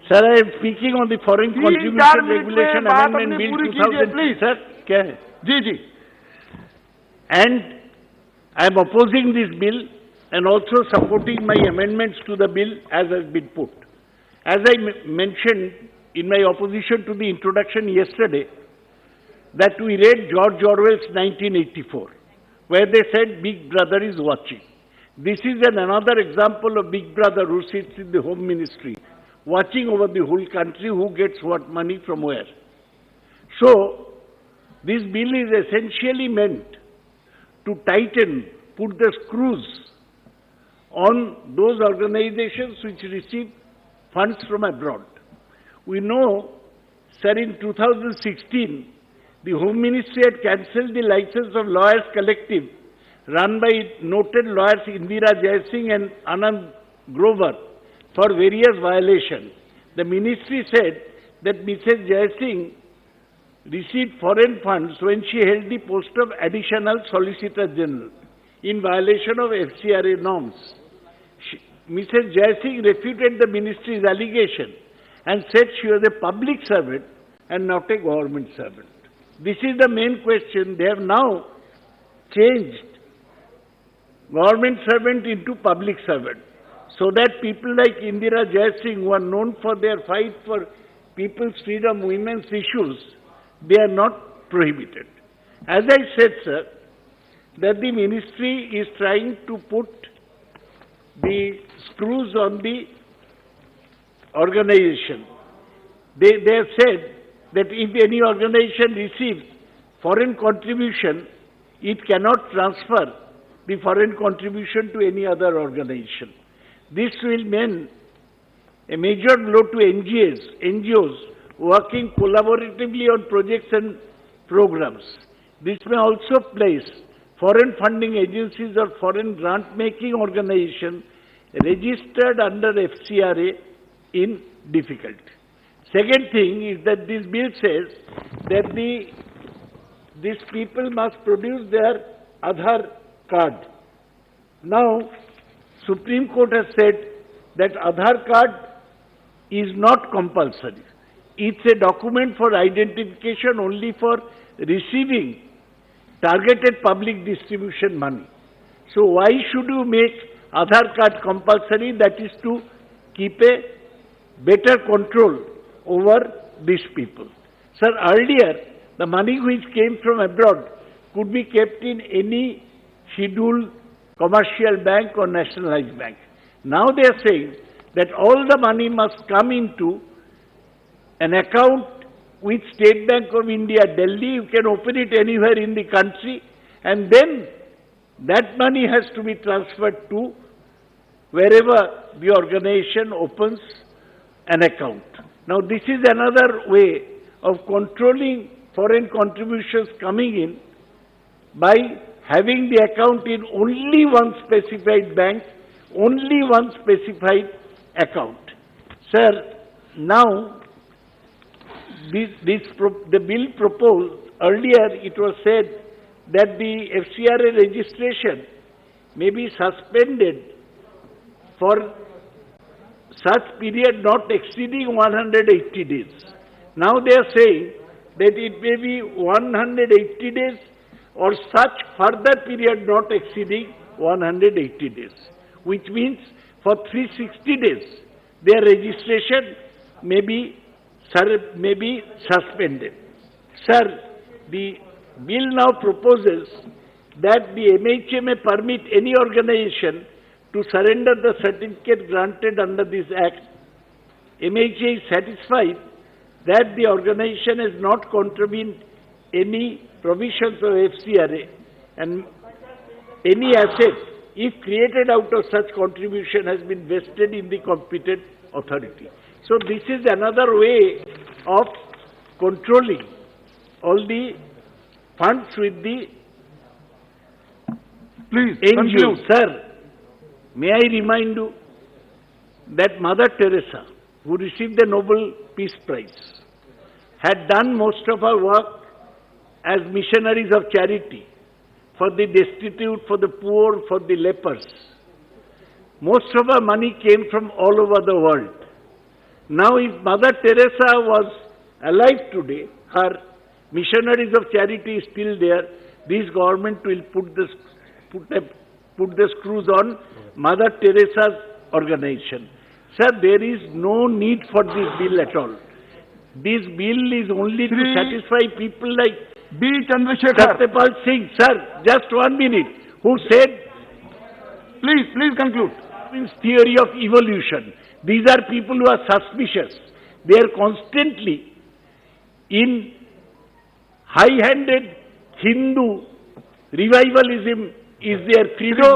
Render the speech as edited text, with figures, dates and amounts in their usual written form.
Sir, I am speaking on the Foreign Contribution Regulation Amendment Bill 2000. Sir, क्या है? जी जी. And I am opposing this bill and also supporting my amendments to the bill as has been put. As I mentioned in my opposition to the introduction yesterday, that we read George Orwell's 1984, where they said Big Brother is watching. This is another example of Big Brother who sits in the Home Ministry, watching over the whole country who gets what money from where. So, this bill is essentially meant to tighten, put the screws on those organizations which receive funds from abroad. We know, sir, in 2016, the Home Ministry had cancelled the license of Lawyers Collective run by noted lawyers Indira Jaising and Anand Grover for various violations. The ministry said that Mrs. Jaising received foreign funds when she held the post of Additional Solicitor General in violation of FCRA norms. Mrs. Jaising refuted the ministry's allegation and said she was a public servant and not a government servant. This is the main question. They have now changed government servant into public servant, so that people like Indira Jaising, who are known for their fight for people's freedom, women's issues, they are not prohibited. As I said, sir, that the ministry is trying to put the screws on the organization. They have said that if any organization receives foreign contribution, it cannot transfer the foreign contribution to any other organization. This will mean a major blow to NGOs working collaboratively on projects and programs. This may also place foreign funding agencies or foreign grant-making organizations registered under FCRA in difficulty. Second thing is that this bill says that these people must produce their Aadhaar card. Now, Supreme Court has said that Aadhaar card is not compulsory. It's a document for identification only for receiving targeted public distribution money. So why should you make Aadhaar card compulsory? That is to keep a better control over these people. Sir, earlier, the money which came from abroad could be kept in any scheduled commercial bank or nationalized bank. Now they are saying that all the money must come into an account with State Bank of India, Delhi. You can open it anywhere in the country, and then that money has to be transferred to wherever the organization opens an account. Now this is another way of controlling foreign contributions coming in by having the account in only one specified bank, only one specified account. Sir, now the bill proposed, earlier it was said that the FCRA registration may be suspended for such period not exceeding 180 days. Now they are saying that it may be 180 days or such further period not exceeding 180 days, which means for 360 days their registration may be suspended. Sir, the bill now proposes that the MHA may permit any organization to surrender the certificate granted under this Act. MHA is satisfied that the organization has not contravened any provisions of FCRA, and any asset, if created out of such contribution, has been vested in the competent authority. So this is another way of controlling all the funds with the NGO. Sir, may I remind you that Mother Teresa, who received the Nobel Peace Prize, had done most of her work as missionaries of charity for the destitute, for the poor, for the lepers. Most of her money came from all over the world. Now, if Mother Teresa was alive today, her missionaries of charity is still there, this government will put the screws on Mother Teresa's organization. Sir, there is no need for this bill at all. This bill is only to satisfy people like B. Chandrasekhar. Satyapal Singh. Sir, just 1 minute. Who said Please conclude. Darwin's theory of evolution. These are people who are suspicious. They are constantly in high-handed Hindu revivalism is their credo.